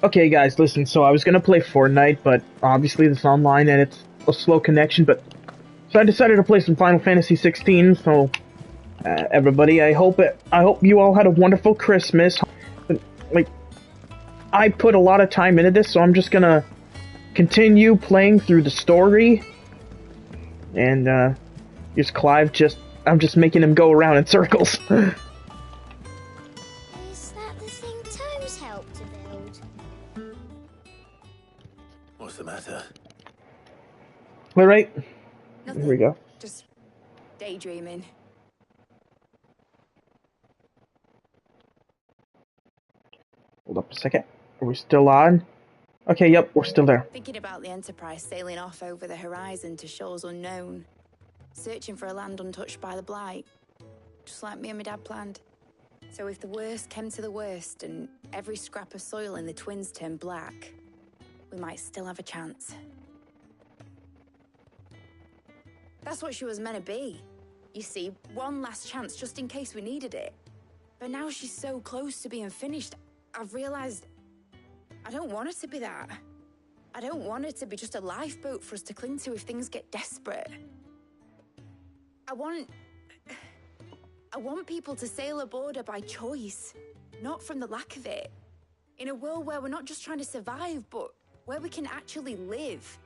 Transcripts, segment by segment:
Okay, guys, listen. So I was gonna play Fortnite, but obviously this online and it's a slow connection. But so I decided to play some Final Fantasy 16. So everybody, I hope you all had a wonderful Christmas. Like I put a lot of time into this, so I'm just gonna continue playing through the story. And here's Clive. I'm just making him go around in circles. Is that the thing Tomes helped to build? What's the matter? All right. Nothing. Here we go. Just daydreaming. Hold up a second. Are we still on? Okay, yep, we're still there. Thinking about the Enterprise sailing off over the horizon to shores unknown. Searching for a land untouched by the Blight. Just like me and my dad planned. So if the worst came to the worst and every scrap of soil in the Twins turned black, we might still have a chance. That's what she was meant to be. You see, one last chance just in case we needed it. But now she's so close to being finished, I've realized I don't want her to be that. I don't want her to be just a lifeboat for us to cling to if things get desperate. I want people to sail aboard her by choice, not from the lack of it. In a world where we're not just trying to survive, but where we can actually live.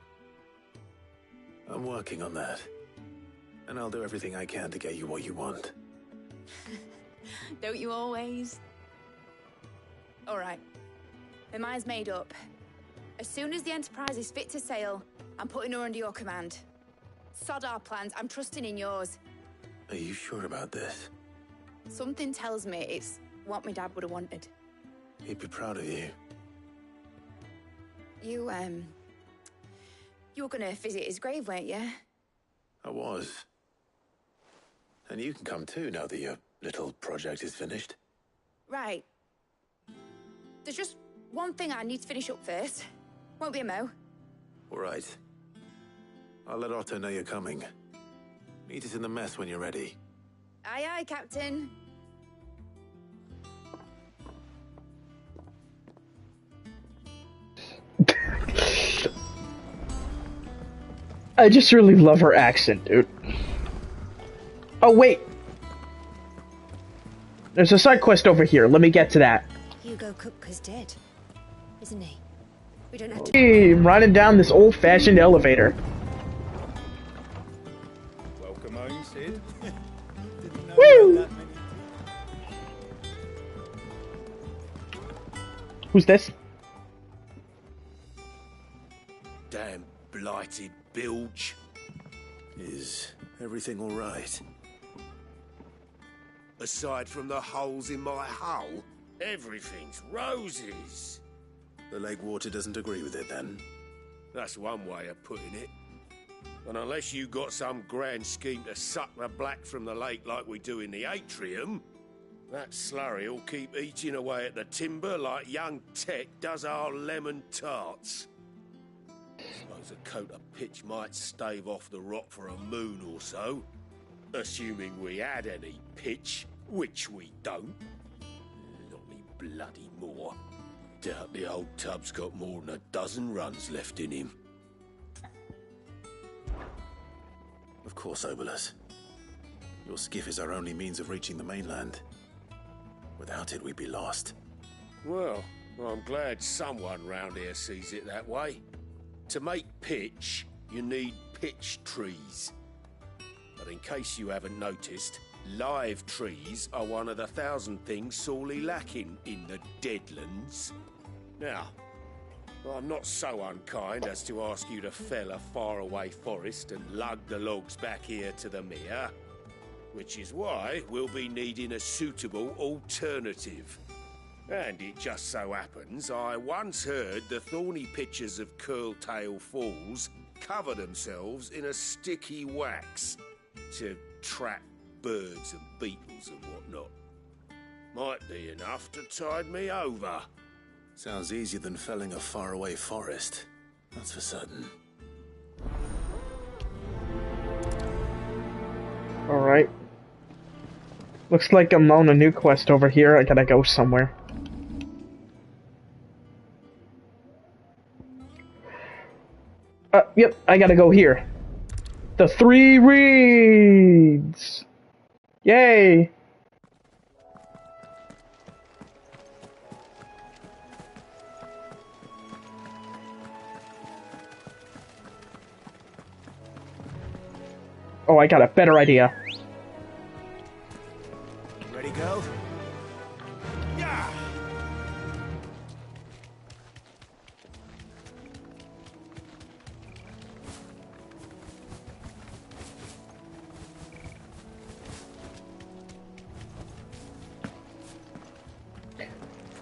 I'm working on that. And I'll do everything I can to get you what you want. Don't you always? All right. My mind's made up. As soon as the Enterprise is fit to sail, I'm putting her under your command. Sod our plans, I'm trusting in yours. Are you sure about this? Something tells me it's what my dad would have wanted. He'd be proud of you. You were gonna visit his grave, weren't you? I was. And you can come too now that your little project is finished. Right. There's just one thing I need to finish up first. Won't be a mo. All right. I'll let Otto know you're coming. Meet us in the mess when you're ready. Aye, aye, Captain. I just really love her accent, dude. Oh, wait. There's a side quest over here. Let me get to that. Hugo Kupka's dead, isn't he? We don't have to... Hey, I'm riding down this old-fashioned elevator. Welcome home, Sid. Didn't know Woo! that many... Who's this? Damn blighted bilge. Is everything all right? Aside from the holes in my hull, everything's roses. The lake water doesn't agree with it, then? That's one way of putting it. And unless you got some grand scheme to suck the black from the lake like we do in the atrium, that slurry will keep eating away at the timber like young Tech does our lemon tarts. Suppose a coat of pitch might stave off the rot for a moon or so, assuming we had any pitch, which we don't. Not any bloody more. Doubt the old tub's got more than a dozen runs left in him. Of course, Obolus. Your skiff is our only means of reaching the mainland. Without it, we'd be lost. Well, I'm glad someone round here sees it that way. To make pitch, you need pitch trees. But in case you haven't noticed, live trees are one of the 1,000 things sorely lacking in the Deadlands. Now, I'm not so unkind as to ask you to fell a faraway forest and lug the logs back here to the mere, which is why we'll be needing a suitable alternative. And it just so happens I once heard the thorny pitchers of Curltail Falls cover themselves in a sticky wax to trap birds and beetles and whatnot. Might be enough to tide me over. Sounds easier than felling a faraway forest. That's for certain. Alright. Looks like I'm on a new quest over here. I gotta go somewhere. Yep, I gotta go here. The 3 reeds! Yay! Oh, I got a better idea. Ready, go? Yeah!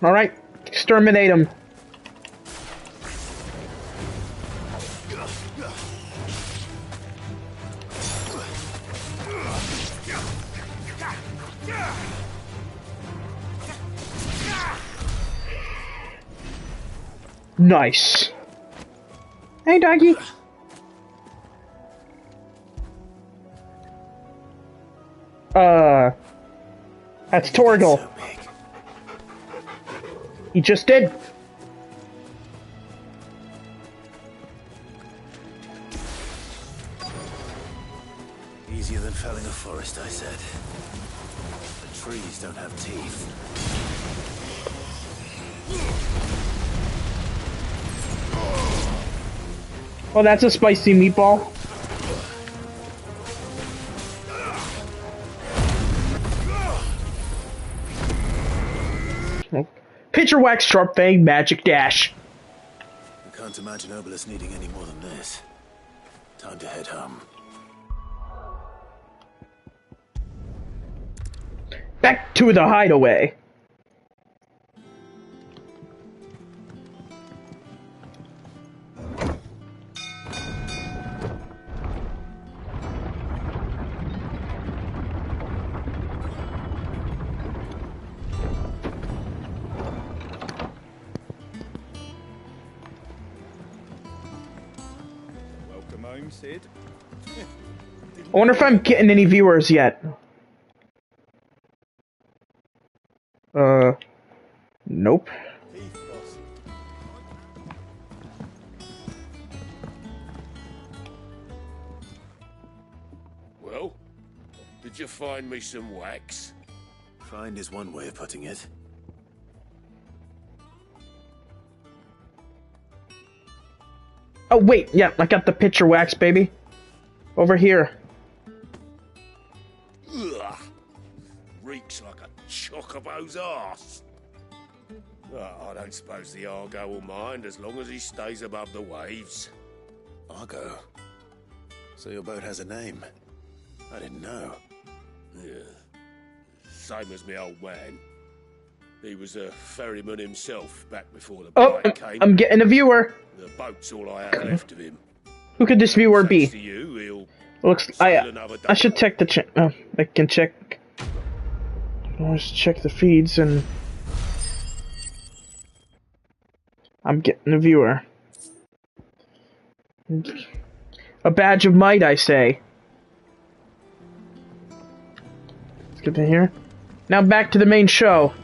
Alright, exterminate him. Nice. Hey, doggy. That's Torgal. So big. He just did. Easier than felling a forest, I said. The trees don't have teeth. Oh, that's a spicy meatball. Pitcher wax, sharp fang, magic dash. I can't imagine Obelisk needing any more than this. Time to head home. Back to the hideaway. Welcome home, Sid. I wonder if I'm getting any viewers yet. Nope. Heath, boss. Well, did you find me some wax? Find is one way of putting it. Oh, wait, yeah, I got the pitcher wax, baby. Over here. Ugh. Reeks like a chocobo's arse. Oh, I don't suppose the Argo will mind as long as he stays above the waves. Argo. So your boat has a name. I didn't know. Yeah. Same as my old man. He was a ferryman himself back before the Oh, blight came. I'm getting a viewer. The boat's all I have left of him. Who could this viewer Thanks be? to you, he'll Looks, sail another day. I should check the oh, I can check. Let's check the feeds and I'm getting a viewer. A badge of might, I say. Let's get to here. Now back to the main show.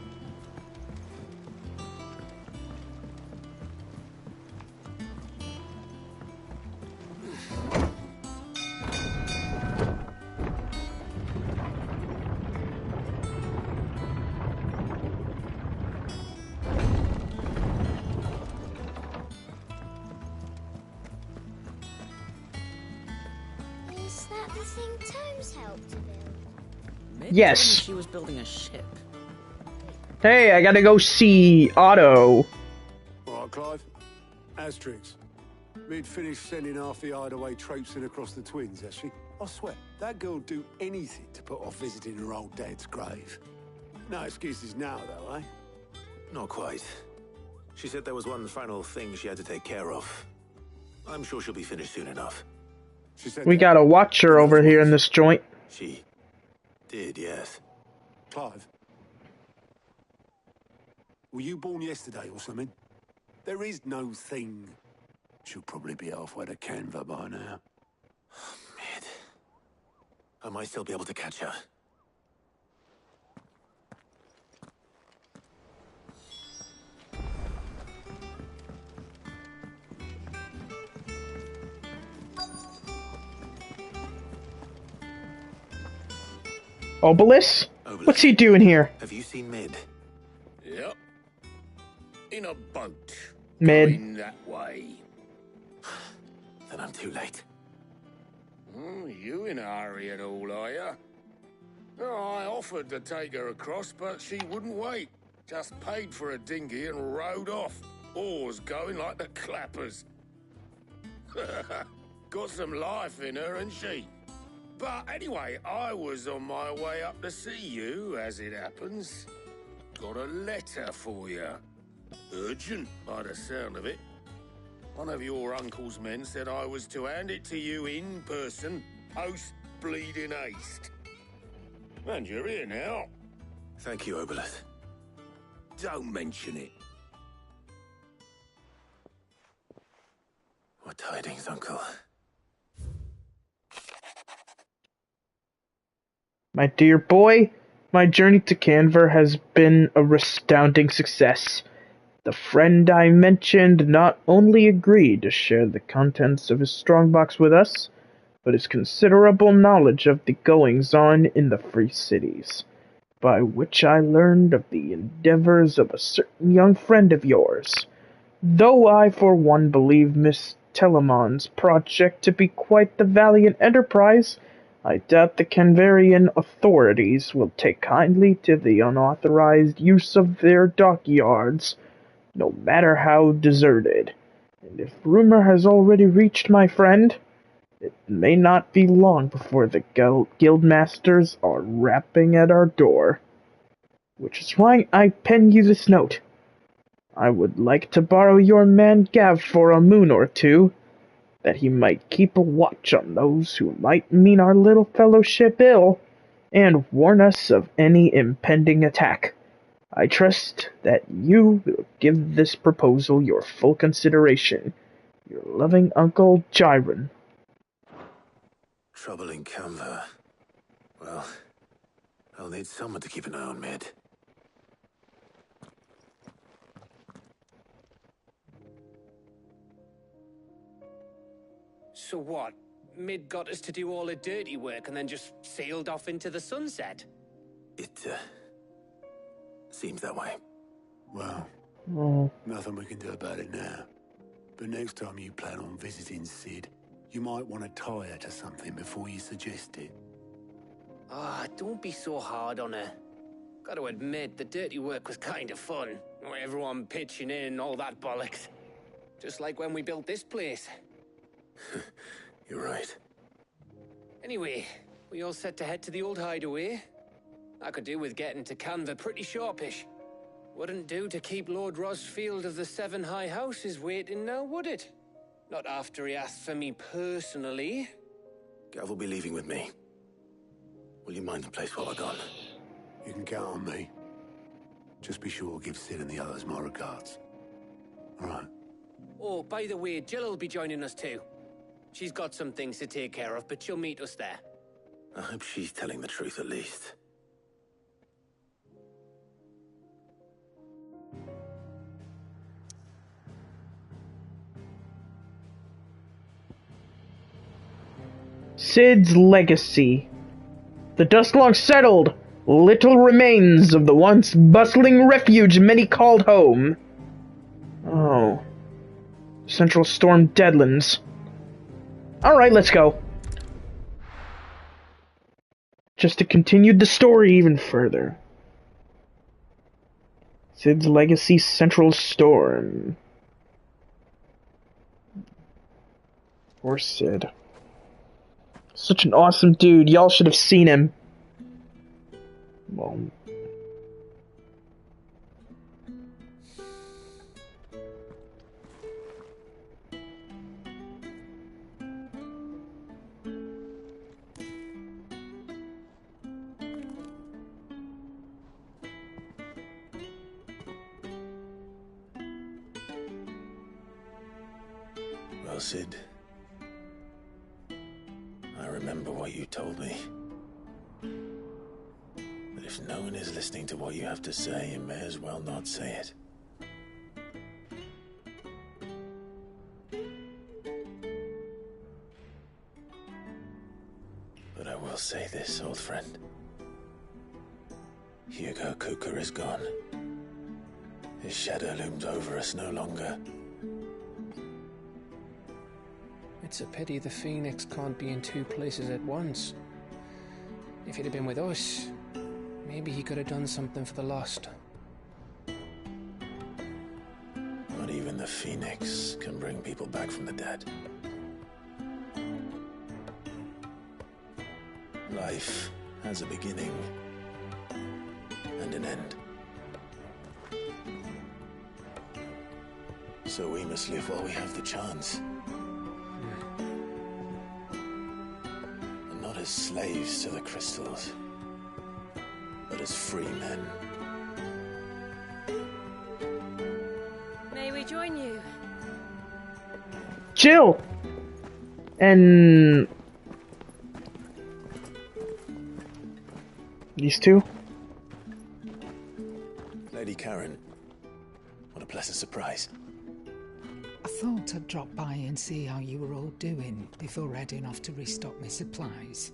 Is that the thing Tomes helped to build? Mick Yes. told me she was building a ship. Hey, I gotta go see Otto. All right, Clive. Asterix. We'd finished sending half the hideaway traipsing across the twins, has she? I swear, that girl'd do anything to put off visiting her old dad's grave. No excuses now, though, eh? Not quite. She said there was one final thing she had to take care of. I'm sure she'll be finished soon enough. She said We that. got a watcher over here in this joint. She did, yes. Clive. Were you born yesterday or something? There is no thing. She'll probably be halfway to Canva by now. Mid. I might still be able to catch her. Obelisk? What's he doing here? Have you seen Mid? Yep. In a boat. Mid. Going that way. Then I'm too late. You in a hurry and all, are you? Oh, I offered to take her across, but she wouldn't wait. Just paid for a dinghy and rowed off. Oars going like the clappers. Got some life in her, and she. But anyway, I was on my way up to see you, as it happens. Got a letter for you. Urgent, by the sound of it. One of your uncle's men said I was to hand it to you in person, post bleeding haste. And you're here now. Thank you, Obelisk. Don't mention it. What tidings, Uncle? My dear boy, my journey to Canver has been a resounding success. The friend I mentioned not only agreed to share the contents of his strongbox with us, but his considerable knowledge of the goings-on in the Free Cities, by which I learned of the endeavors of a certain young friend of yours. Though I for one believe Miss Telemon's project to be quite the valiant enterprise, I doubt the Canvarian authorities will take kindly to the unauthorized use of their dockyards, no matter how deserted. And if rumor has already reached my friend, it may not be long before the guildmasters are rapping at our door. Which is why I pen you this note. I would like to borrow your man Gav for a moon or two, that he might keep a watch on those who might mean our little fellowship ill, and warn us of any impending attack. I trust that you will give this proposal your full consideration. Your loving Uncle Gyron. Trouble in Canva. Well, I'll need someone to keep an eye on Mid. So what? Mid got us to do all the dirty work and then just sailed off into the sunset? It, seems that way. Well, nothing we can do about it now. But next time you plan on visiting Sid, you might want to tie her to something before you suggest it. Ah, don't be so hard on her. Got to admit, the dirty work was kind of fun. Everyone pitching in, all that bollocks. Just like when we built this place. You're right. Anyway, we all set to head to the old hideaway. I could do with getting to Canva pretty sharpish. Wouldn't do to keep Lord Rosfield of the Seven High Houses waiting now, would it? Not after he asked for me personally. Gav will be leaving with me. Will you mind the place while we're gone? You can count on me. Just be sure to give Sid and the others my regards. All right. Oh, by the way, Jill will be joining us too. She's got some things to take care of, but she'll meet us there. I hope she's telling the truth at least. Sid's legacy. The dust long settled, little remains of the once bustling refuge many called home. Oh. Central Storm Deadlands. Alright, let's go. Just to continue the story even further. Sid's Legacy Central Storm. Poor Sid. Such an awesome dude. Y'all should have seen him. Well. Well, Sid. I remember what you told me. But if no one is listening to what you have to say, you may as well not say it. But I will say this, old friend. Hugo Cooker is gone. His shadow looms over us no longer. It's a pity the Phoenix can't be in two places at once. If he'd have been with us, maybe he could have done something for the lost. Not even the Phoenix can bring people back from the dead. Life has a beginning and an end. So we must live while we have the chance. And not as slaves to the crystals, but as free men. May we join you? Jill! And... these two? Lady Karen, what a pleasant surprise. I thought I'd drop by and see how you were all doing before heading off to restock my supplies.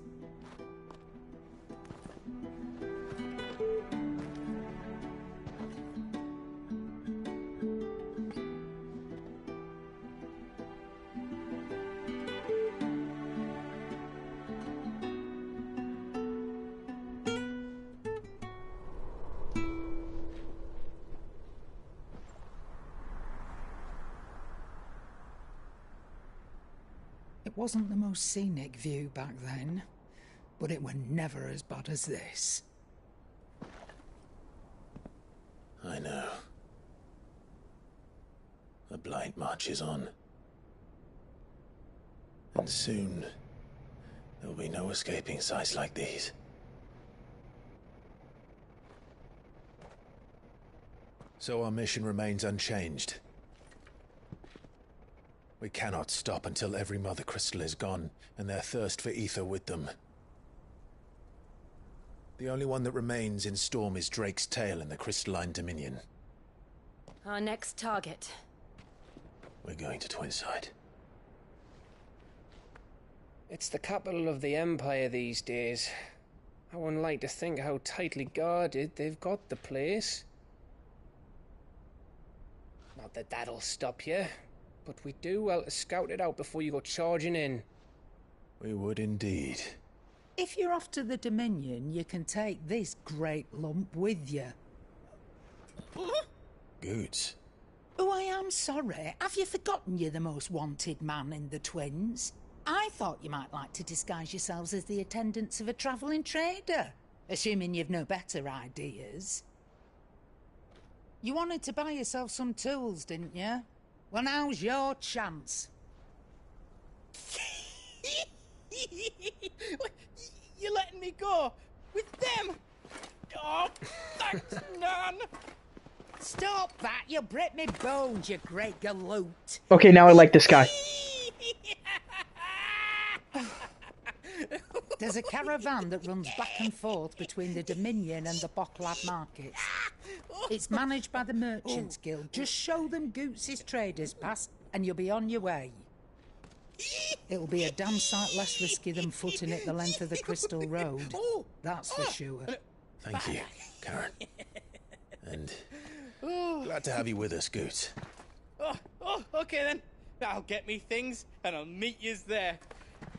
It wasn't the most scenic view back then, but it were never as bad as this. I know. The Blight marches on. And soon, there'll be no escaping sights like these. So our mission remains unchanged. We cannot stop until every Mother Crystal is gone, and their thirst for ether with them. The only one that remains in Storm is Drake's Tail in the Crystalline Dominion. Our next target. We're going to Twinside. It's the capital of the Empire these days. I wouldn't like to think how tightly guarded they've got the place. Not that that'll stop you, but we do well to scout it out before you go charging in. We would indeed. If you're off to the Dominion, you can take this great lump with you. Goods. Oh, I am sorry. Have you forgotten you're the most wanted man in the Twins? I thought you might like to disguise yourselves as the attendants of a travelling trader, assuming you've no better ideas. You wanted to buy yourself some tools, didn't you? Well, now's your chance. You're letting me go? With them? Oh, thanks, Nan! Stop that! You'll break me bones, you great galoot! Okay, now I like this guy. There's a caravan that runs back and forth between the Dominion and the Bocklad markets. It's managed by the Merchants Guild. Just show them Goots' traders pass and you'll be on your way. It'll be a damn sight less risky than footing it the length of the Crystal Road. That's for sure. Thank you, Karen. And glad to have you with us, Goots. Okay then. I'll get me things and I'll meet yous there.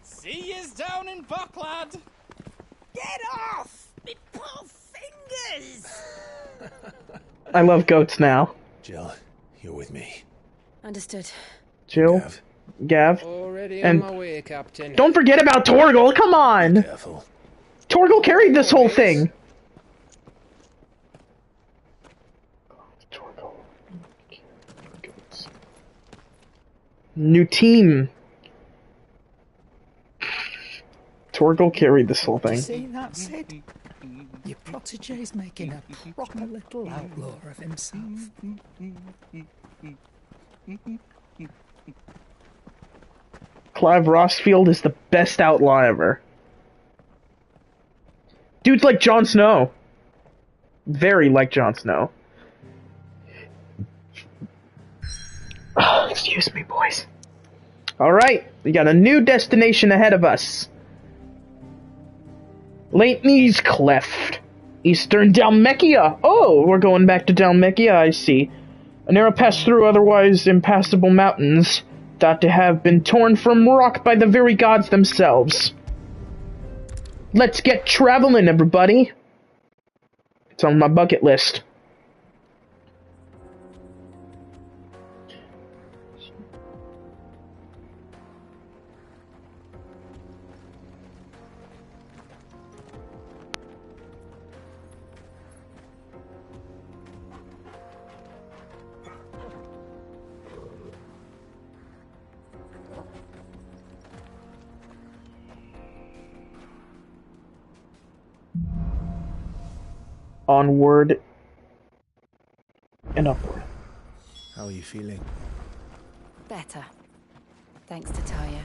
See yous down in Bocklad. Get off! Me poor fingers! I love goats now. Jill, you're with me. Understood. Jill, Gav, Already and on my way, Captain. don't forget about Torgal. Come on, Careful. Torgal carried this whole thing. Torgal. New team. Torgal carried this whole thing. See that, Sid? Your protege's making a proper little outlaw of himself. Clive Rossfield is the best outlaw ever. Dude's like Jon Snow. Very like Jon Snow. Oh, excuse me, boys. Alright, we got a new destination ahead of us. Lateney's Cleft. Eastern Dalmekia! Oh, we're going back to Dalmekia, I see. A narrow pass through otherwise impassable mountains, thought to have been torn from rock by the very gods themselves. Let's get traveling, everybody! It's on my bucket list. Onward and upward. How are you feeling? Better. Thanks to Taya.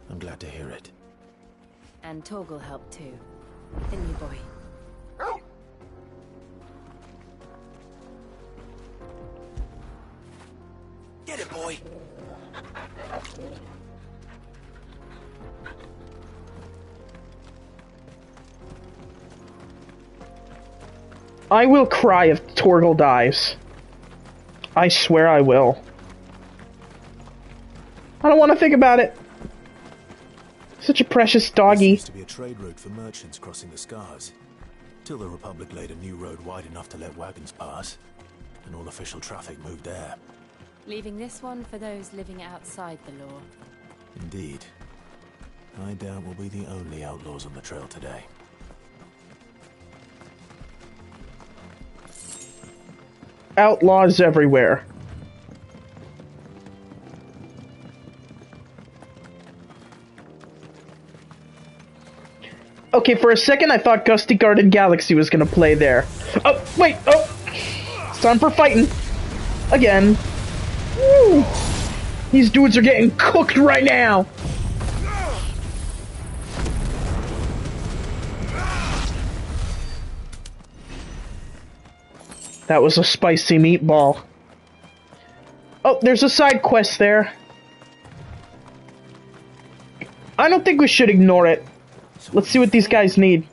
I'm glad to hear it. And Torgal helped too. Didn't you, boy? Get it, boy! I will cry if Torgal dies. I swear I will. I don't want to think about it. Such a precious doggy. There seems to be a trade route for merchants crossing the Scars. Till the Republic laid a new road wide enough to let wagons pass, and all official traffic moved there. Leaving this one for those living outside the law. Indeed. I doubt we'll be the only outlaws on the trail today. Outlaws everywhere. Okay, for a second I thought Gusty Garden Galaxy was gonna play there. Oh, wait, oh! It's time for fighting. Again. Woo! These dudes are getting cooked right now! That was a spicy meatball. Oh, there's a side quest there. I don't think we should ignore it. Let's see what these guys need.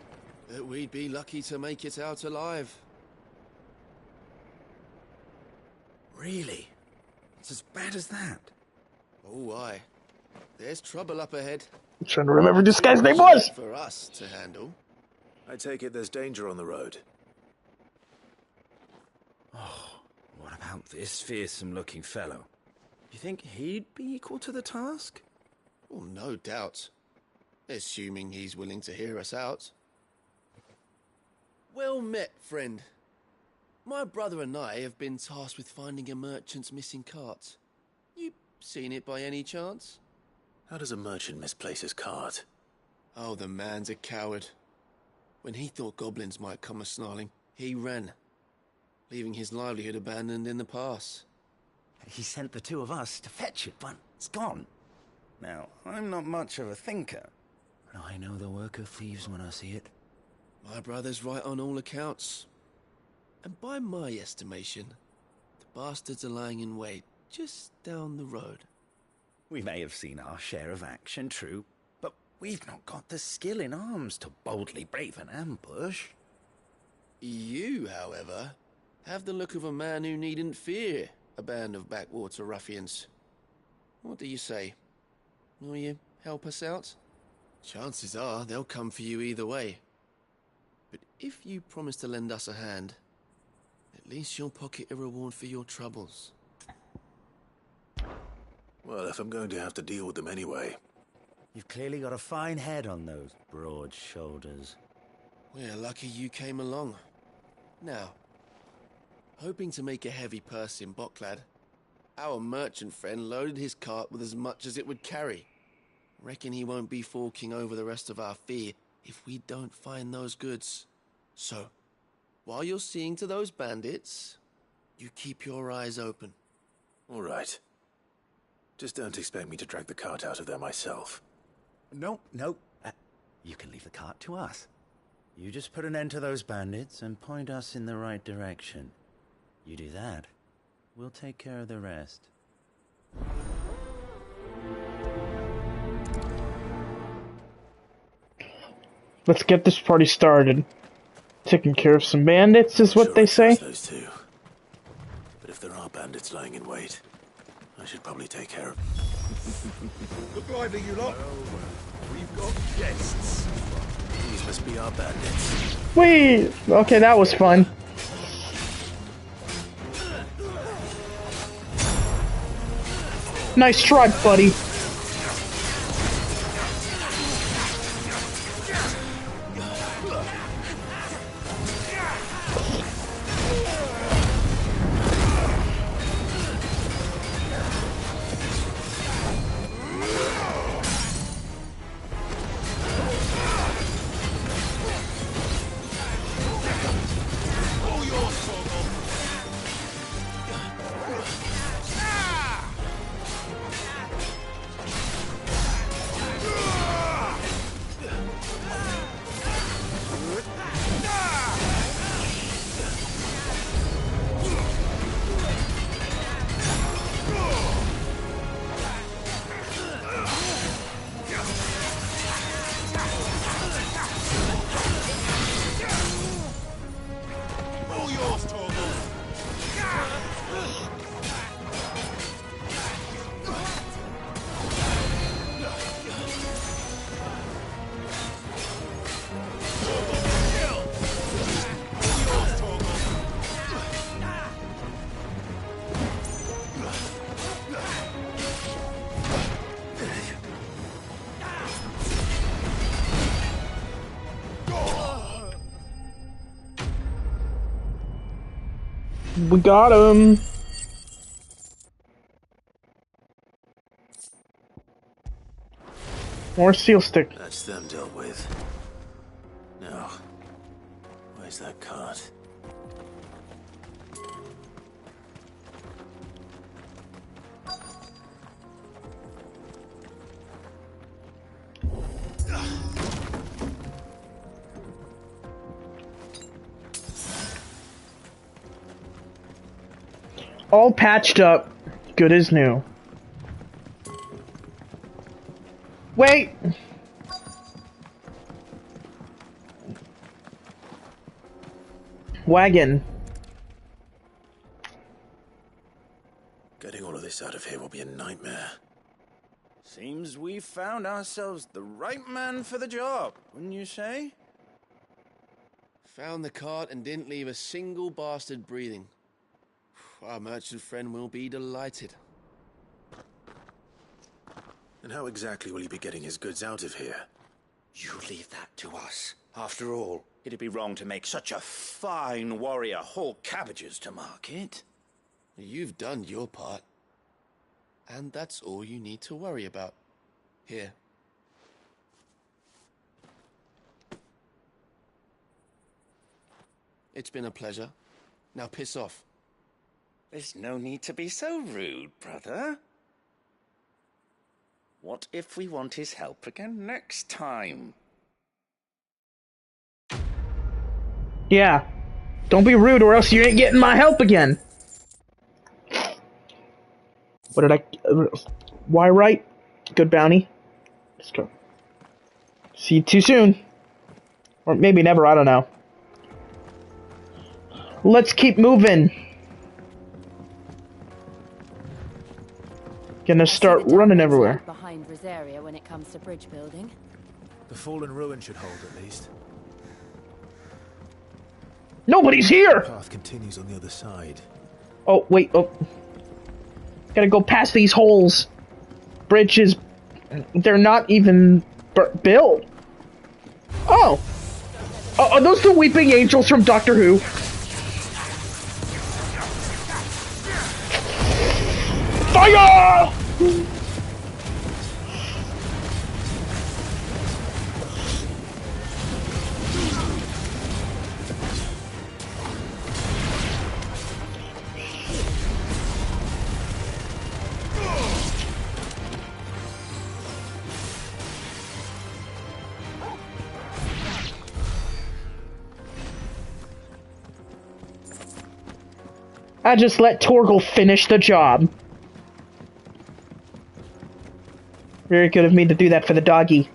That we'd be lucky to make it out alive. Really? It's as bad as that? Oh, aye. There's trouble up ahead. I'm trying to remember this guy's name was! For us to handle. I take it there's danger on the road. Oh, what about this fearsome-looking fellow? You think he'd be equal to the task? Oh, no doubt. Assuming he's willing to hear us out. Well met, friend. My brother and I have been tasked with finding a merchant's missing cart. You seen it by any chance? How does a merchant misplace his cart? Oh, the man's a coward. When he thought goblins might come a-snarling, he ran, leaving his livelihood abandoned in the pass. He sent the two of us to fetch it, but it's gone. Now, I'm not much of a thinker, but I know the work of thieves when I see it. My brother's right on all accounts. And by my estimation, the bastards are lying in wait just down the road. We may have seen our share of action, true, but we've not got the skill in arms to boldly brave an ambush. You, however, have the look of a man who needn't fear a band of backwater ruffians. What do you say? Will you help us out? Chances are they'll come for you either way. But if you promise to lend us a hand, at least you'll pocket a reward for your troubles. Well, if I'm going to have to deal with them anyway. You've clearly got a fine head on those broad shoulders. We're lucky you came along. Now, hoping to make a heavy purse in Boklad, our merchant friend loaded his cart with as much as it would carry. Reckon he won't be forking over the rest of our fee if we don't find those goods. So, while you're seeing to those bandits, you keep your eyes open. All right. Just don't expect me to drag the cart out of there myself. No. You can leave the cart to us. You just put an end to those bandits and point us in the right direction. You do that, we'll take care of the rest. Let's get this party started. Taking care of some bandits is what they say. Those two. But if there are bandits lying in wait, I should probably take care of them. Look lively, you lot. We've got guests. These must be our bandits. Wait! Okay, that was fun. Nice try, buddy. We got him. More seal stick. That's them dealt with. Now, where's that cart? All patched up, good as new. Wait! Wagon. Getting all of this out of here will be a nightmare. Seems we found ourselves the right man for the job, wouldn't you say? Found the cart and didn't leave a single bastard breathing. Our merchant friend will be delighted. And how exactly will he be getting his goods out of here? You leave that to us. After all, it'd be wrong to make such a fine warrior haul cabbages to market. You've done your part. And that's all you need to worry about. Here. It's been a pleasure. Now piss off. There's no need to be so rude, brother. What if we want his help again next time? Yeah. Don't be rude or else you ain't getting my help again. What did I... Why right? Good bounty. Let's go. See you too soon. Or maybe never, I don't know. Let's keep moving. Gonna start running everywhere. Behind Rosaria when it comes to bridge building. The fallen ruin should hold at least. Nobody's here! The path continues on the other side. Oh, wait, oh. Gotta go past these holes. Bridges, they're not even built. Oh! Are those the weeping angels from Doctor Who? Fire! I just let Torgal finish the job. Very good of me to do that for the doggy.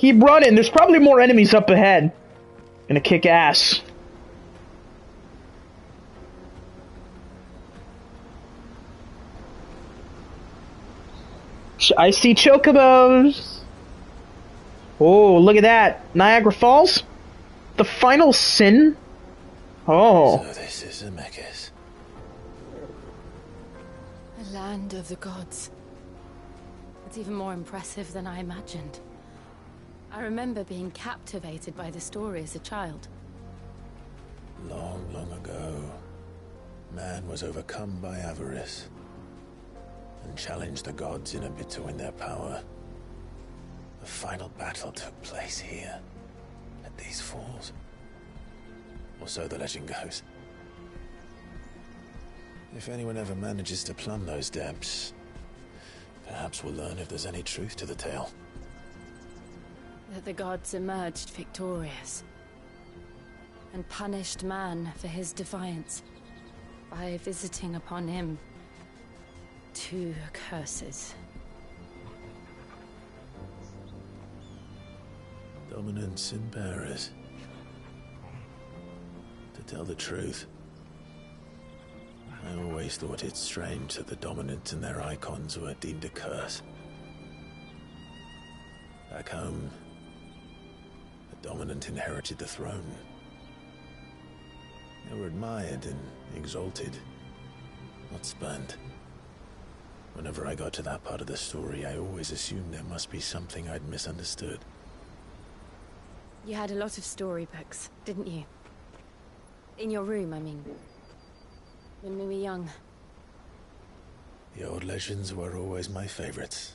Keep running. There's probably more enemies up ahead. Gonna kick ass. I see chocobos. Oh, look at that. Niagara Falls? The final sin? Oh. So this is Zemeckis. A land of the gods. It's even more impressive than I imagined. I remember being captivated by the story as a child. Long, long ago, man was overcome by avarice and challenged the gods in a bid to win their power. The final battle took place here, at these falls. Or so the legend goes. If anyone ever manages to plumb those depths, perhaps we'll learn if there's any truth to the tale. That the gods emerged victorious and punished man for his defiance by visiting upon him 2 curses. Dominant sin bearers. To tell the truth, I always thought it strange that the dominant and their icons were deemed a curse. Back home, the dominant inherited the throne. They were admired and exalted, not spurned. Whenever I got to that part of the story, I always assumed there must be something I'd misunderstood. You had a lot of storybooks, didn't you? In your room, I mean. When we were young. The old legends were always my favorites.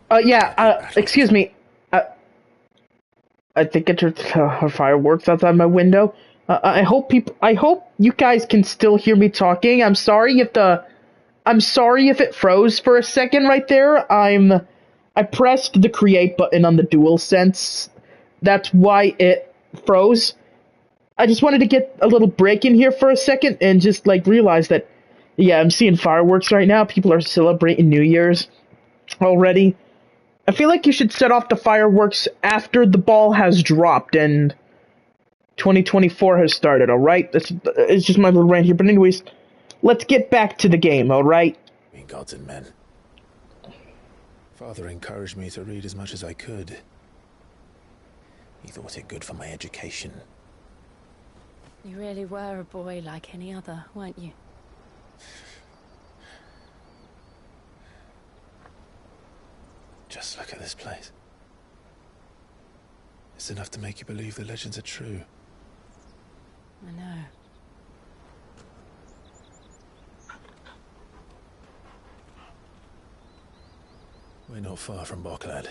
Excuse me. I think it her fireworks outside my window. I hope you guys can still hear me talking. I'm sorry if it froze for a second right there. I pressed the create button on the DualSense. That's why it froze. I just wanted to get a little break in here for a second and just realize that, yeah, I'm seeing fireworks right now. People are celebrating New Year's already. I feel like you should set off the fireworks after the ball has dropped and 2024 has started, alright? It's just my little rant here. But anyways, let's get back to the game, alright? We gods and men. Father encouraged me to read as much as I could. He thought it good for my education. You really were a boy like any other, weren't you? Just look at this place. It's enough to make you believe the legends are true. I know. We're not far from Boklad.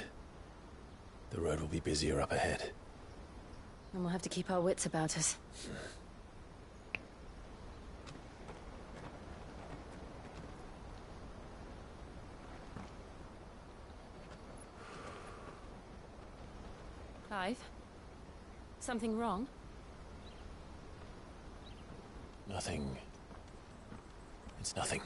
The road will be busier up ahead. And we'll have to keep our wits about us. Clive? Something wrong? Nothing. It's nothing.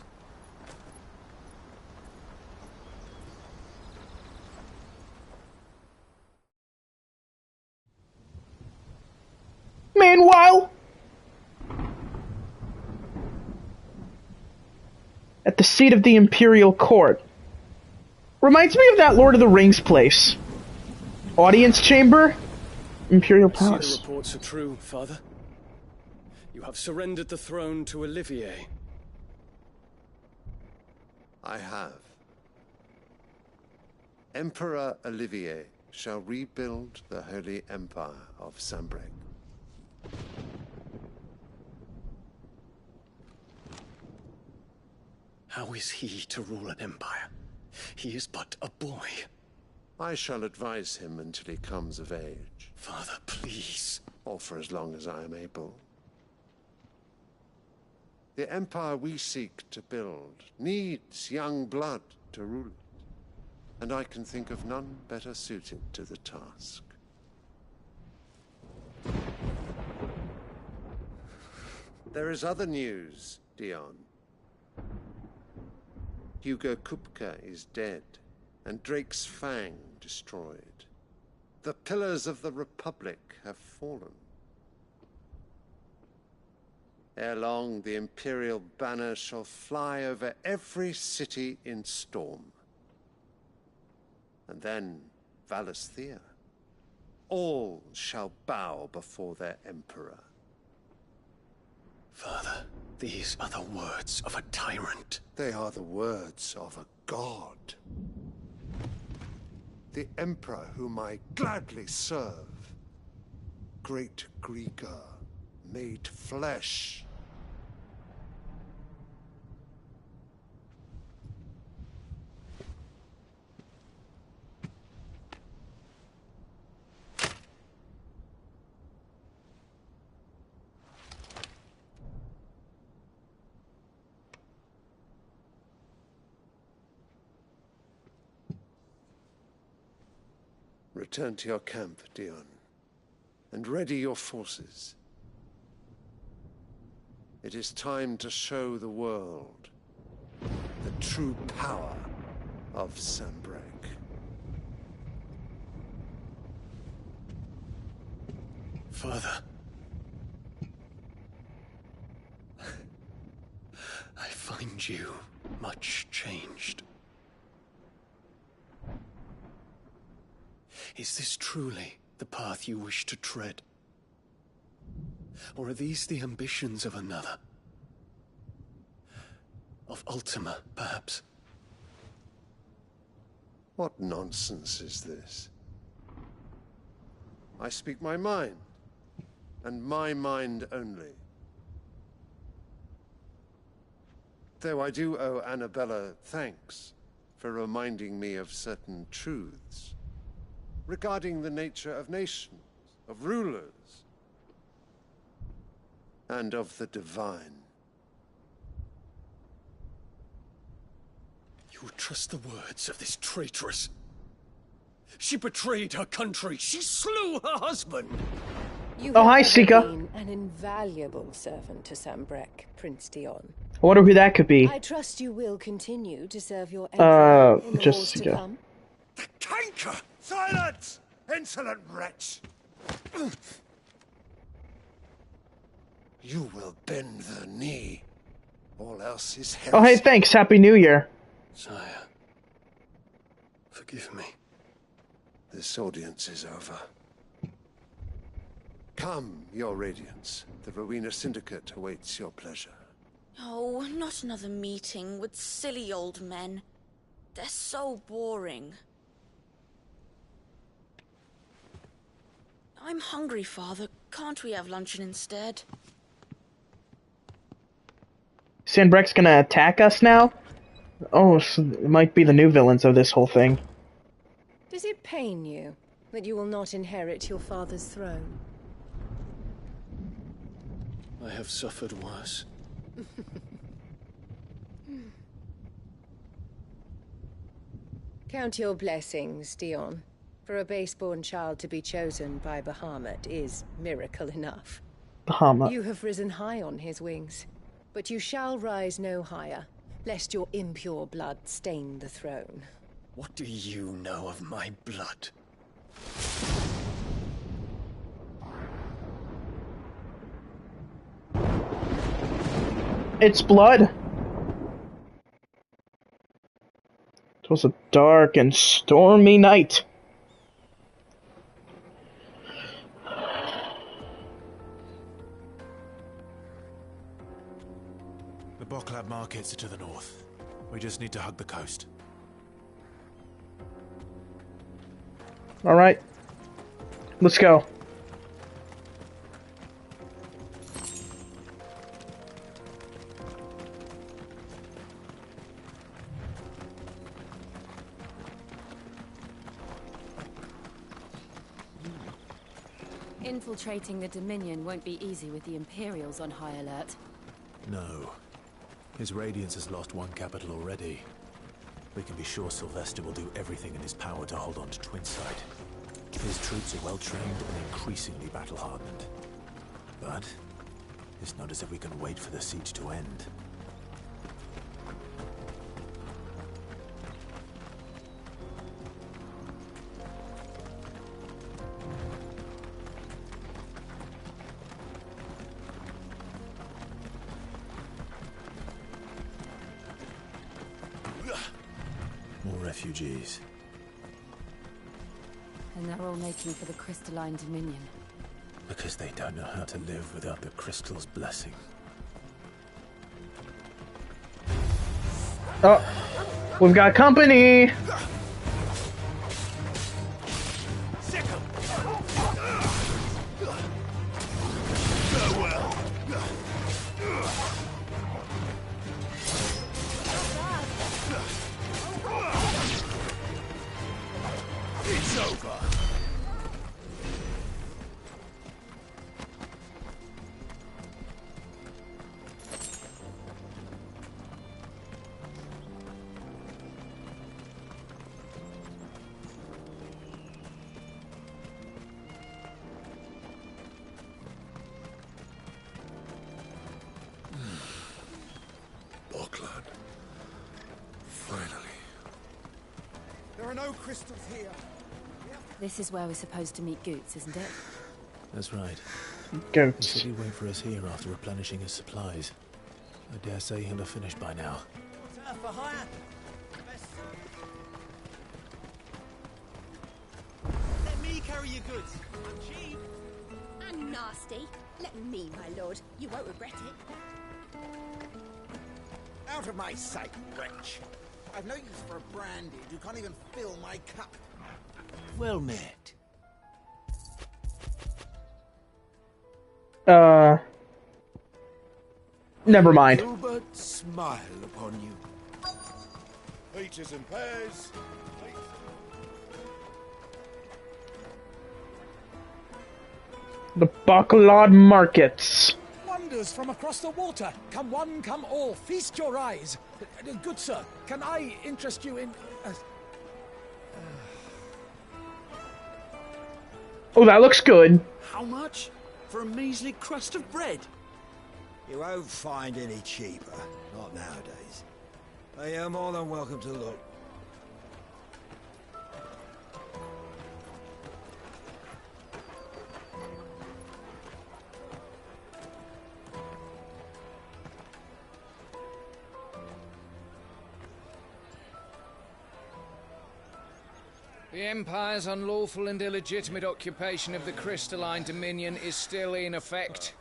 Meanwhile, at the seat of the Imperial Court. Reminds me of that Lord of the Rings place. Audience chamber? Imperial Palace. I see the reports are true, Father. You have surrendered the throne to Olivier. I have. Emperor Olivier shall rebuild the Holy Empire of Sanbreque. How is he to rule an empire? He is but a boy. I shall advise him until he comes of age. Father, please. Or for as long as I am able. The empire we seek to build needs young blood to rule it, and I can think of none better suited to the task. There is other news, Dion. Hugo Kupka is dead, and Drake's Fang destroyed. the pillars of the Republic have fallen. Ere long, the Imperial banner shall fly over every city in Storm. And then Valisthea. All shall bow before their Emperor. Father, these are the words of a tyrant. They are the words of a god. The Emperor whom I gladly serve. Great Greeker, made flesh. Return to your camp, Dion, and ready your forces. It is time to show the world the true power of Sanbreque. Father. I find you much changed. Is this truly the path you wish to tread? Or are these the ambitions of another? Of Ultima, perhaps? What nonsense is this? I speak my mind, and my mind only. Though I do owe Annabella thanks for reminding me of certain truths regarding the nature of nations, of rulers, and of the divine. You would trust the words of this traitress? She betrayed her country. She slew her husband. You Oh, have hi, ever Sika. been an invaluable servant to Sanbreque, Prince Dion. I wonder who that could be. I trust you will continue to serve your emperor in the just wars to Sika. come. The canker! Silence! Insolent wretch! You will bend the knee. All else is heresy. Oh, hey, thanks. Happy New Year. Sire, forgive me. This audience is over. Come, your radiance. The Rowena Syndicate awaits your pleasure. Oh, not another meeting with silly old men. They're so boring. I'm hungry, Father. Can't we have luncheon instead? Sanbreque's gonna attack us now? Oh, so it might be the new villains of this whole thing. Does it pain you that you will not inherit your father's throne? I have suffered worse. Count your blessings, Dion. For a base-born child to be chosen by Bahamut is miracle enough. Bahamut. You have risen high on his wings, but you shall rise no higher, lest your impure blood stain the throne. What do you know of my blood? It's blood. It was a dark and stormy night. The Boklab markets are to the north. We just need to hug the coast. Alright. Let's go. Infiltrating the Dominion won't be easy with the Imperials on high alert. No. His Radiance has lost one capital already. We can be sure Sylvester will do everything in his power to hold on to Twinside. His troops are well-trained and increasingly battle-hardened. But it's not as if we can wait for the siege to end. refugees. And they're all making for the crystalline dominion. Because they don't know how to live without the crystal's blessing. Oh, we've got company! It's over. Buckland. Finally. There are no crystals here. This is where we're supposed to meet Goots, isn't it? That's right. Goats. He said he'd wait for us here after replenishing his supplies. I dare say he'll have finished by now. For hire. Let me carry your goods. I'm cheap. And nasty. Let me, my lord. You won't regret it. Out of my sight, wretch. I've no use for a brandy who can't even fill my cup. Well met. Never mind. Gilbert, smile upon you. Peaches and pears. The Bacalad markets. Wonders from across the water. Come one, come all. Feast your eyes. Good sir, can I interest you in... Oh, that looks good. How much? For a measly crust of bread? You won't find any cheaper. Not nowadays. But you're more than welcome to look. The Empire's unlawful and illegitimate occupation of the crystalline dominion is still in effect.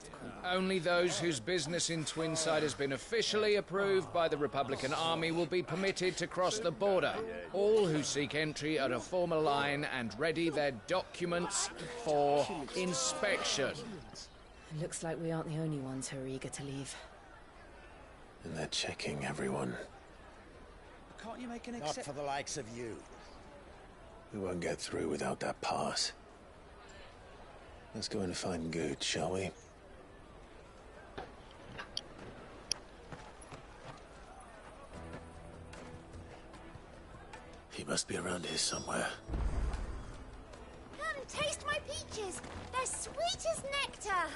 Only those whose business in Twinside has been officially approved by the Republican Army will be permitted to cross the border. All who seek entry are to form a line and ready their documents for inspection. It looks like we aren't the only ones who are eager to leave. And they're checking everyone. Can't you make an Not for the likes of you. We won't get through without that pass. Let's go and find Good, shall we? He must be around here somewhere. Come, taste my peaches. They're sweet as nectar.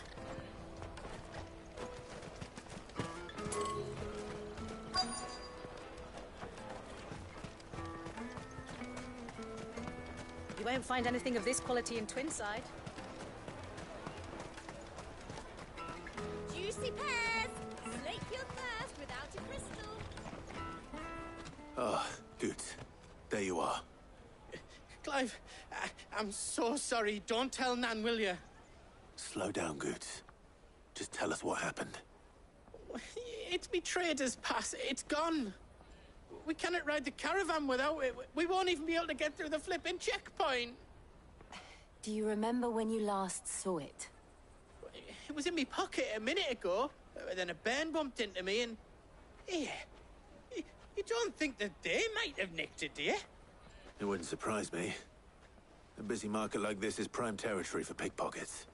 You won't find anything of this quality in Twinside. Juicy pears. Slake your thirst without a crystal. Ah, Good. There you are. Clive, I'm so sorry. Don't tell Nan, will you? Slow down, Good. Just tell us what happened. It's me trader's pass. It's gone. We cannot ride the caravan without it. We won't even be able to get through the flipping checkpoint. Do you remember when you last saw it? It was in my pocket a minute ago. Then a bairn bumped into me and... Yeah. You don't think that they might have nicked it, do you? It wouldn't surprise me. A busy market like this is prime territory for pickpockets.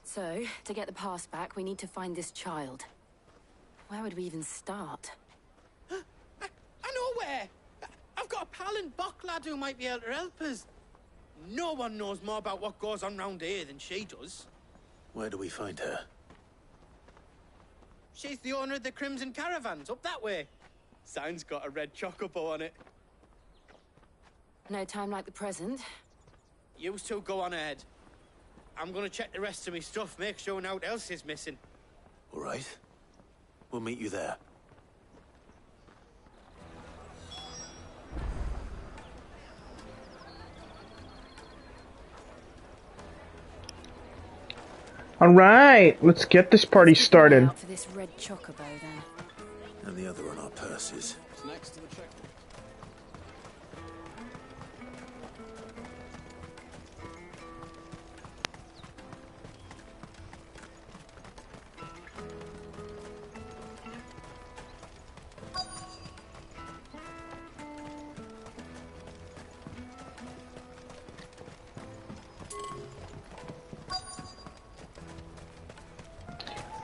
So, to get the pass back, we need to find this child. Where would we even start? I know where! I've got a pal in Bocklad who might be able to help us. No one knows more about what goes on round here than she does. Where do we find her? She's the owner of the Crimson Caravans, up that way. Sign's got a red chocobo on it. No time like the present. You two go on ahead. I'm gonna check the rest of my stuff, make sure no one else is missing. All right. We'll meet you there. Alright, let's get this party started. Out for this red chocobo then. And the other on our purses. What's next to the check?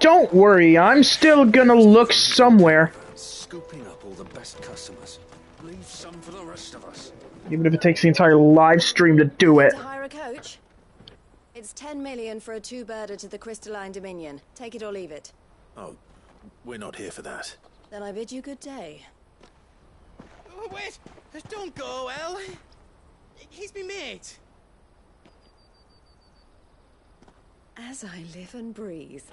Don't worry, I'm still gonna look somewhere. Scooping up all the best customers. Leave some for the rest of us. Even if it takes the entire live stream to do it. To hire a coach? It's 10 million for a two-birder to the Crystalline Dominion. Take it or leave it. Oh, we're not here for that. Then I bid you good day. Oh, wait! Don't go, El. He's me mate. As I live and breathe.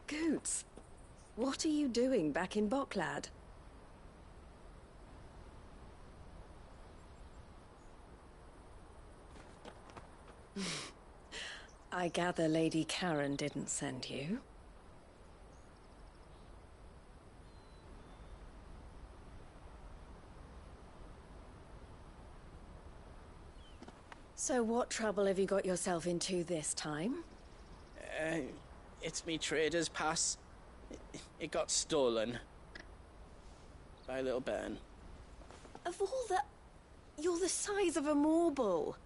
Goots, what are you doing back in Bocklad? I gather Lady Karen didn't send you. So what trouble have you got yourself into this time? It's me trader's pass. It got stolen. By a little bairn. Of all the... You're the size of a marble.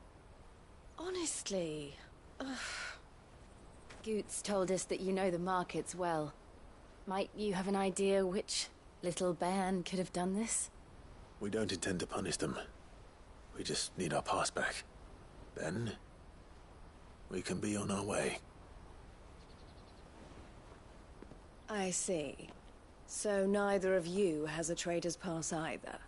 Honestly. Ugh. Goots told us that you know the markets well. Might you have an idea which little bairn could have done this? We don't intend to punish them. We just need our pass back. Then, we can be on our way. I see. So neither of you has a trader's pass either.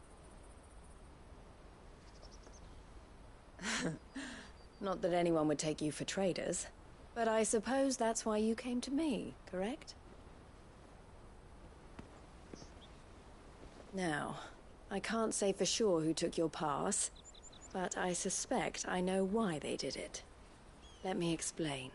Not that anyone would take you for traders, but I suppose that's why you came to me, correct? Now, I can't say for sure who took your pass, but I suspect I know why they did it. Let me explain.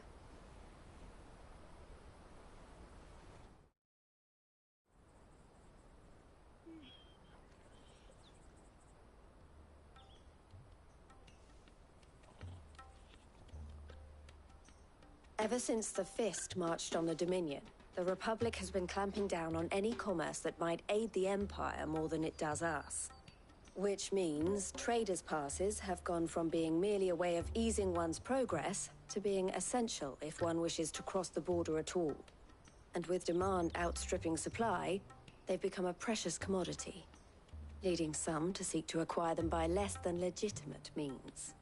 Ever since the Fist marched on the Dominion, the Republic has been clamping down on any commerce that might aid the Empire more than it does us. Which means traders' passes have gone from being merely a way of easing one's progress to being essential if one wishes to cross the border at all. And with demand outstripping supply, they've become a precious commodity, leading some to seek to acquire them by less than legitimate means.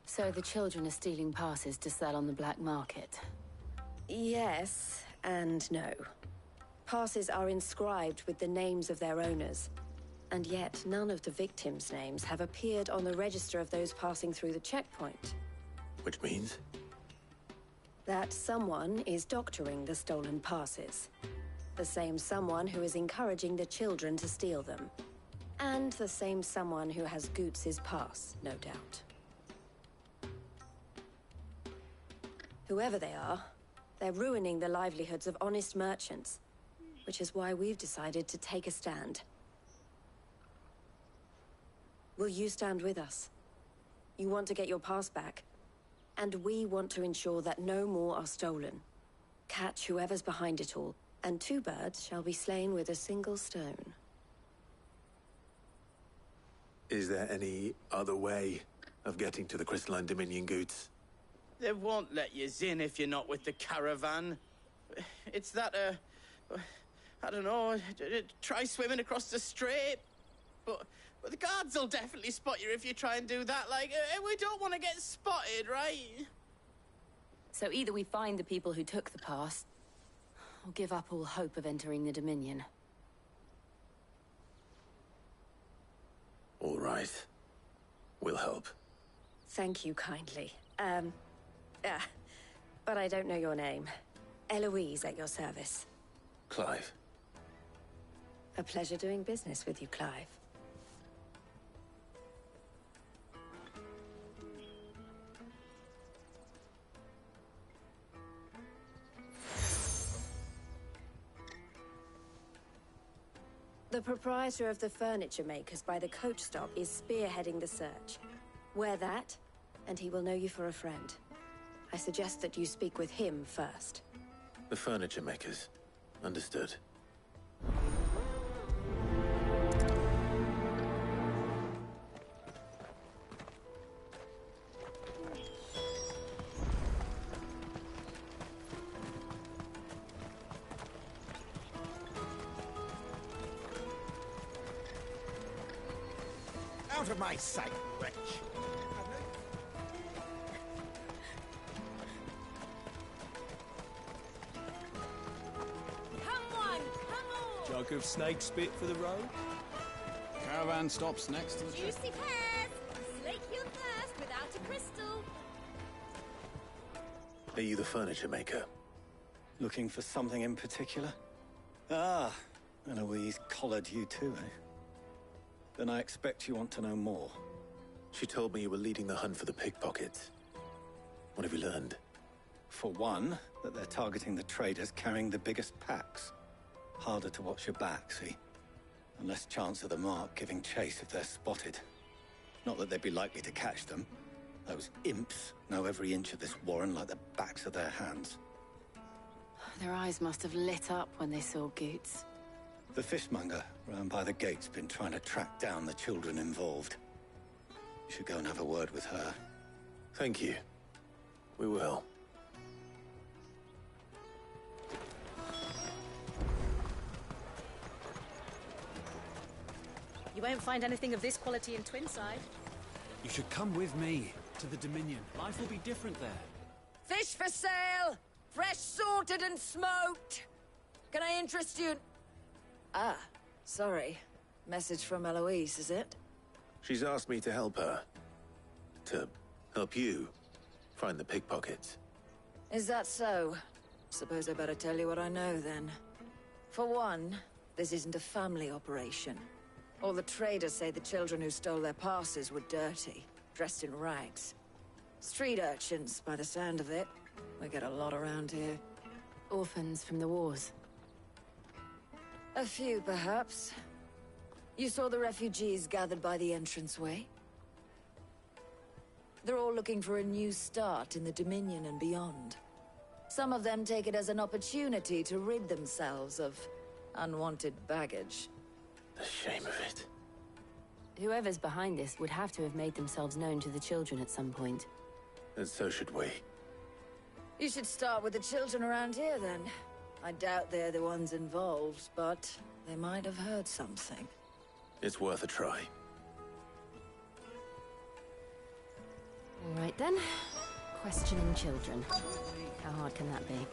So the children are stealing passes to sell on the black market? Yes and no. Passes are inscribed with the names of their owners, and yet none of the victims' names have appeared on the register of those passing through the checkpoint. Which means? That someone is doctoring the stolen passes. The same someone who is encouraging the children to steal them. And the same someone who has Goots' pass, no doubt. Whoever they are, they're ruining the livelihoods of honest merchants, which is why we've decided to take a stand. Will you stand with us? You want to get your pass back, and we want to ensure that no more are stolen. Catch whoever's behind it all, and two birds shall be slain with a single stone. Is there any other way of getting to the Crystalline Dominion, Goots? They won't let you in if you're not with the caravan. It's that, I don't know, try swimming across the strait. But the guards will definitely spot you if you try and do that. Like, we don't want to get spotted, right? So either we find the people who took the pass, or give up all hope of entering the Dominion. All right. We'll help. Thank you kindly. But I don't know your name. Eloise at your service. Clive. A pleasure doing business with you, Clive. The proprietor of the furniture makers by the coach stop is spearheading the search. Wear that, and he will know you for a friend. I suggest that you speak with him first. The furniture makers. Understood. Out of my sight, wretch! Come on, come on! Jug of snake spit for the road? Caravan stops next to the Juicy pears! Slake your thirst without a crystal. Are you the furniture maker? Looking for something in particular? Ah, Eloise collared you too, eh? Then I expect you want to know more. She told me you were leading the hunt for the pickpockets. What have you learned? For one, that they're targeting the traders carrying the biggest packs. Harder to watch your back, see? And less chance of the mark giving chase if they're spotted. Not that they'd be likely to catch them. Those imps know every inch of this warren like the backs of their hands. Their eyes must have lit up when they saw Goots. The fishmonger round by the gate's been trying to track down the children involved. You should go and have a word with her. Thank you. We will. You won't find anything of this quality in Twinside. You should come with me to the Dominion. Life will be different there. Fish for sale! Fresh sorted and smoked! Can I interest you in... Ah, sorry. Message from Eloise, is it? She's asked me to help her. To help you find the pickpockets. Is that so? Suppose I better tell you what I know, then. For one, this isn't a family operation. All the traders say the children who stole their passes were dirty, dressed in rags. Street urchins, by the sound of it. We get a lot around here. Orphans from the wars. A few, perhaps. You saw the refugees gathered by the entranceway? They're all looking for a new start in the Dominion and beyond. Some of them take it as an opportunity to rid themselves of unwanted baggage. The shame of it. Whoever's behind this would have to have made themselves known to the children at some point. And so should we. You should start with the children around here, then. I doubt they're the ones involved, but they might have heard something. It's worth a try. All right, then. Questioning children. How hard can that be?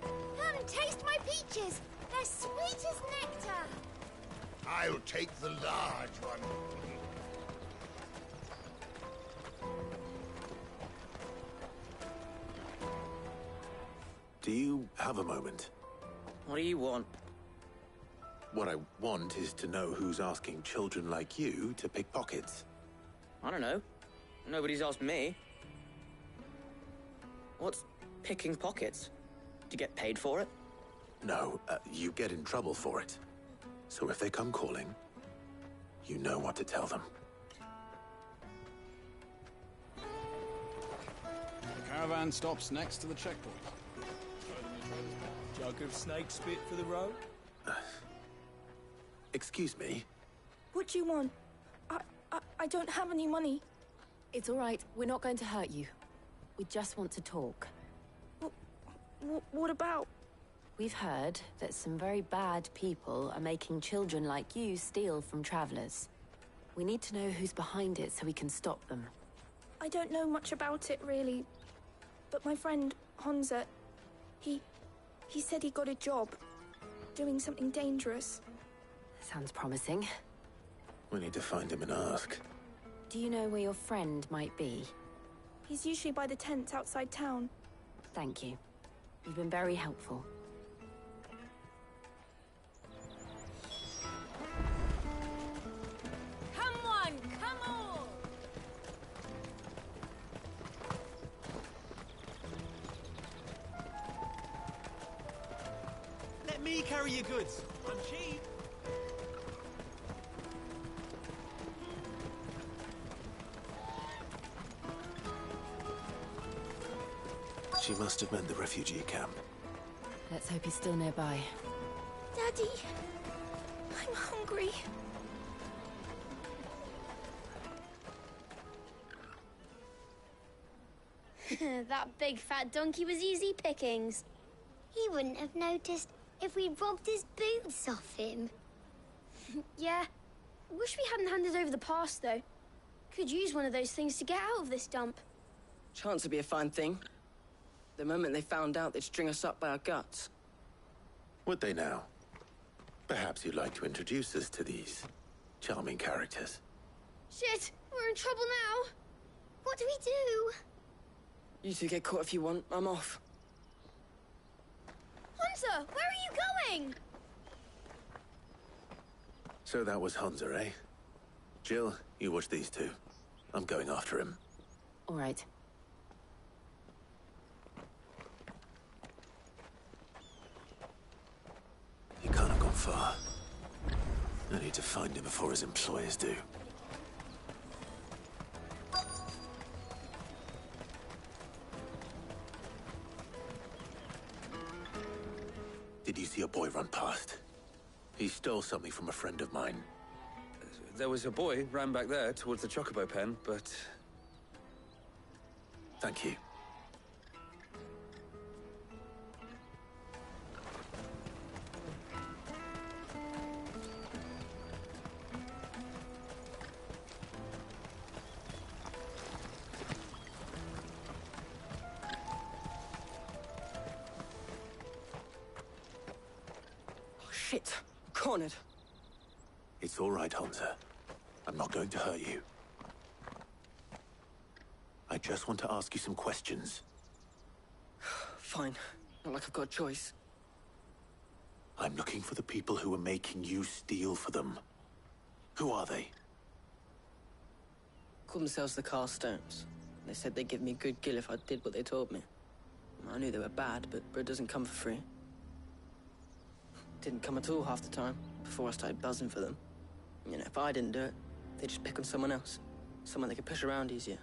Come, taste my peaches! They're sweet as nectar! I'll take the large one. Do you have a moment? What do you want? What I want is to know who's asking children like you to pick pockets. I don't know. Nobody's asked me. What's picking pockets? Do you get paid for it? No, you get in trouble for it. So if they come calling, you know what to tell them. The caravan stops next to the checkpoint. Jug of snake spit for the road? Excuse me? What do you want? I don't have any money. It's all right. We're not going to hurt you. We just want to talk. What about? We've heard that some very bad people are making children like you steal from travelers. We need to know who's behind it so we can stop them. I don't know much about it, really. But my friend, Honza, he said he got a job. Doing something dangerous. Sounds promising. We need to find him and ask. Do you know where your friend might be? He's usually by the tents outside town. Thank you. You've been very helpful. Come on, come on! me carry your goods. I'm cheap. She must have meant the refugee camp. Let's hope he's still nearby. Daddy, I'm hungry. That big fat donkey was easy pickings. He wouldn't have noticed if we robbed his boots off him. Yeah. Wish we hadn't handed over the pass, though. Could use one of those things to get out of this dump. Chance would be a fine thing. The moment they found out, they'd string us up by our guts. Would they now? Perhaps you'd like to introduce us to these charming characters. Shit, we're in trouble now. What do we do? You two get caught if you want. I'm off. Hunter, where are you going? So that was Hunter, eh? Jill, you watch these two. I'm going after him. All right. He can't have gone far. I need to find him before his employers do. Did you see a boy run past? He stole something from a friend of mine. There was a boy ran back there towards the Chocobo pen, but... Thank you. Shit! Cornered. It's all right, Hunter. I'm not going to hurt you. I just want to ask you some questions. Fine. Not like I've got a choice. I'm looking for the people who are making you steal for them. Who are they? Called themselves the Carstones. They said they'd give me good gill if I did what they told me. I knew they were bad, but bread doesn't come for free. Didn't come at all half the time, before I started buzzing for them. You know, if I didn't do it, they'd just pick on someone else. Someone they could push around easier.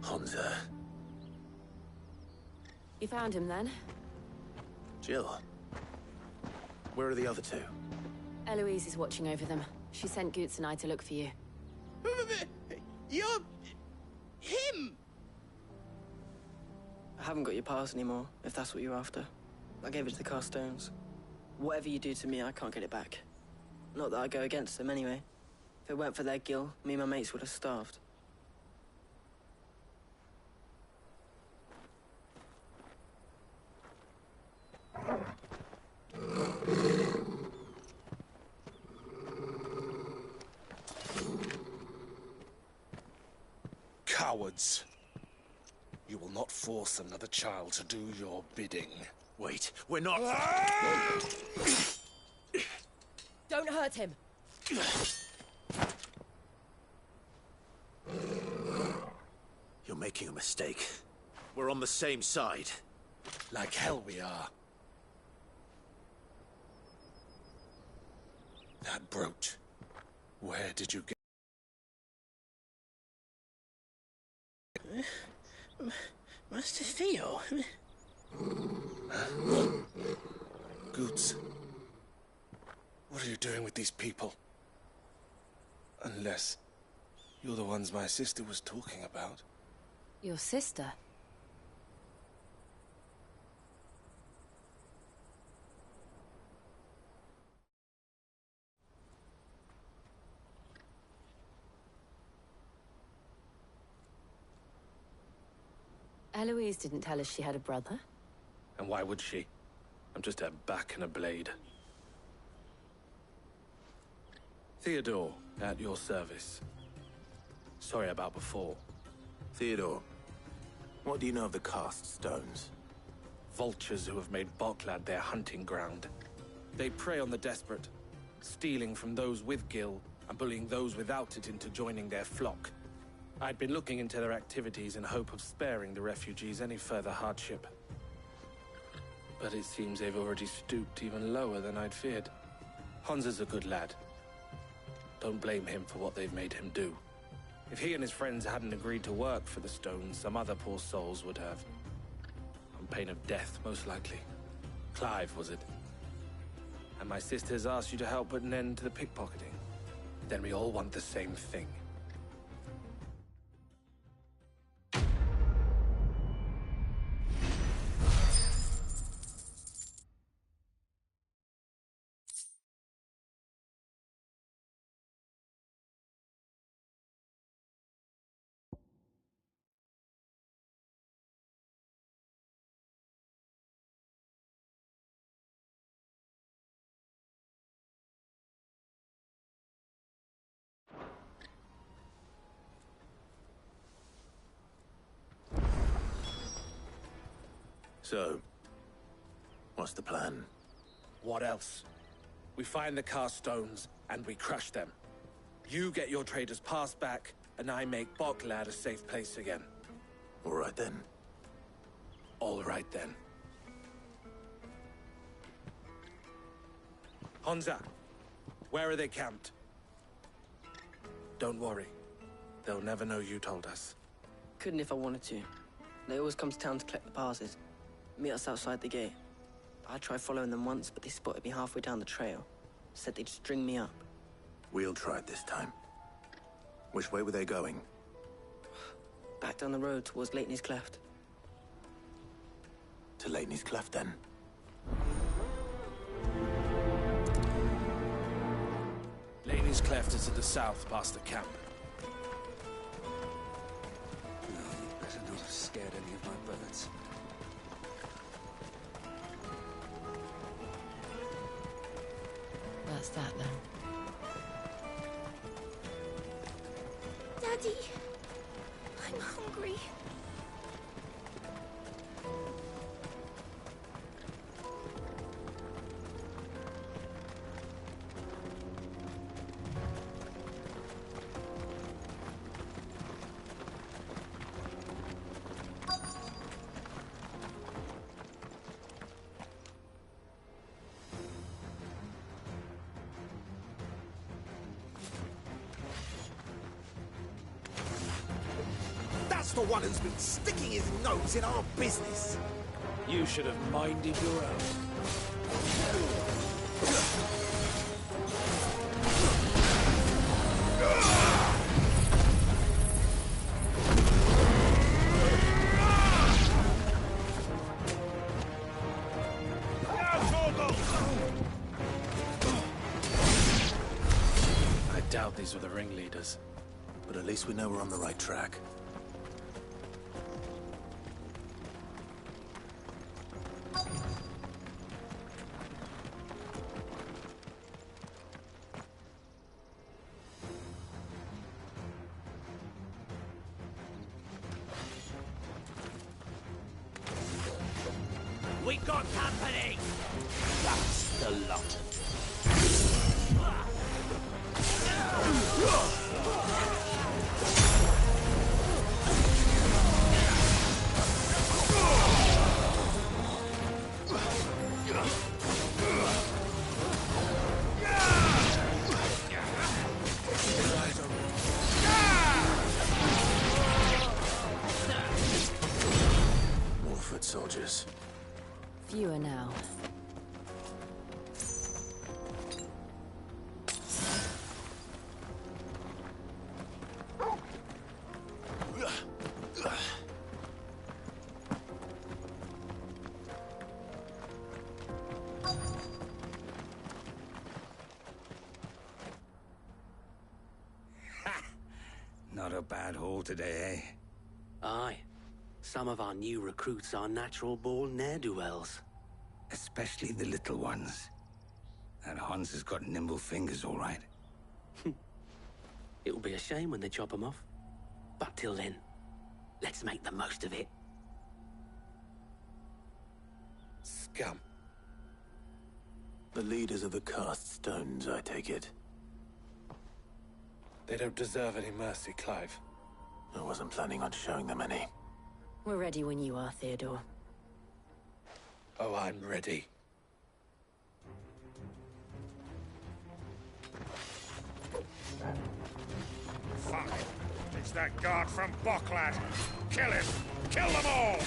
Hunter. You found him, then? Jill. Where are the other two? Eloise is watching over them. She sent Goots and I to look for you. You're... him! I haven't got your pass anymore, if that's what you're after. I gave it to the Carstones. Whatever you do to me, I can't get it back. Not that I go against them, anyway. If it weren't for their gill, me and my mates would have starved. Cowards. You will not force another child to do your bidding. Wait, we're not... Don't hurt him. You're making a mistake. We're on the same side. Like hell we are. That brooch. Where did you get... Master Theo? Goots. What are you doing with these people? Unless you're the ones my sister was talking about. Your sister? Eloise didn't tell us she had a brother. And why would she? I'm just her back and a blade. Theodore, at your service. Sorry about before. Theodore, what do you know of the Cast Stones? Vultures who have made Boklad their hunting ground. They prey on the desperate, stealing from those with gil and bullying those without it into joining their flock. I'd been looking into their activities in hope of sparing the refugees any further hardship. But it seems they've already stooped even lower than I'd feared. Hansa's a good lad. Don't blame him for what they've made him do. If he and his friends hadn't agreed to work for the stones, some other poor souls would have. On pain of death, most likely. Clive, was it? And my sisters asked you to help put an end to the pickpocketing. Then we all want the same thing. So, what's the plan? What else? We find the cast stones, and we crush them. You get your trader's pass back, and I make Boklad a safe place again. All right then. All right then. Hansa, where are they camped? Don't worry. They'll never know you told us. Couldn't if I wanted to. They always come to town to collect the passes. Meet us outside the gate. I tried following them once, but they spotted me halfway down the trail. Said they'd string me up. We'll try it this time. Which way were they going? Back down the road towards Leitney's Cleft. To Leitney's Cleft, then? Leitney's Cleft is to the south, past the camp. No, you better not have scared any of my birds. That's that, then. Daddy, I'm hungry. That's the one who's been sticking his nose in our business. You should have minded your own. I doubt these were the ringleaders. But at least we know we're on the right track. We got company! That's the lot. More foot soldiers. Fewer now. Not a bad haul today, eh? Aye. Some of our new recruits are natural-born ne'er-do-wells. Especially the little ones. And Hans has got nimble fingers, all right. It'll be a shame when they chop them off. But till then, let's make the most of it. Scum. The leaders of the cast stones, I take it. They don't deserve any mercy, Clive. I wasn't planning on showing them any. We're ready when you are, Theodore. Oh, I'm ready. Fuck. It's that guard from Bocklad. Kill him! Kill them all!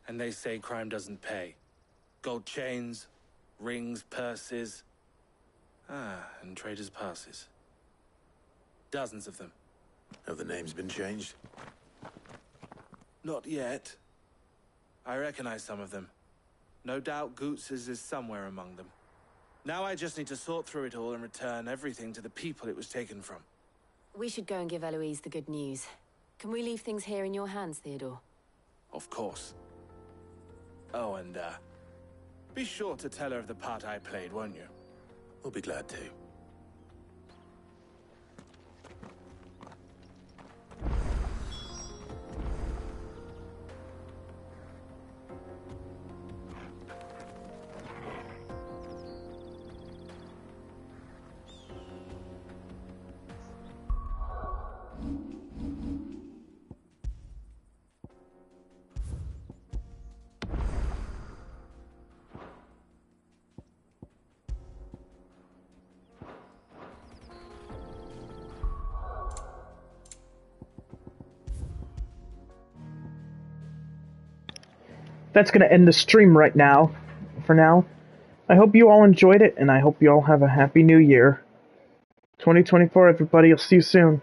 And they say crime doesn't pay. Gold chains, rings, purses. And traders' passes. Dozens of them. Have the names been changed? Not yet. I recognize some of them. No doubt Goots's is somewhere among them. Now I just need to sort through it all and return everything to the people it was taken from. We should go and give Eloise the good news. Can we leave things here in your hands, Theodore? Of course. Oh, and, be sure to tell her of the part I played, won't you? We'll be glad to. That's going to end the stream right now, for now. I hope you all enjoyed it, and I hope you all have a happy new year. 2024, everybody. I'll see you soon.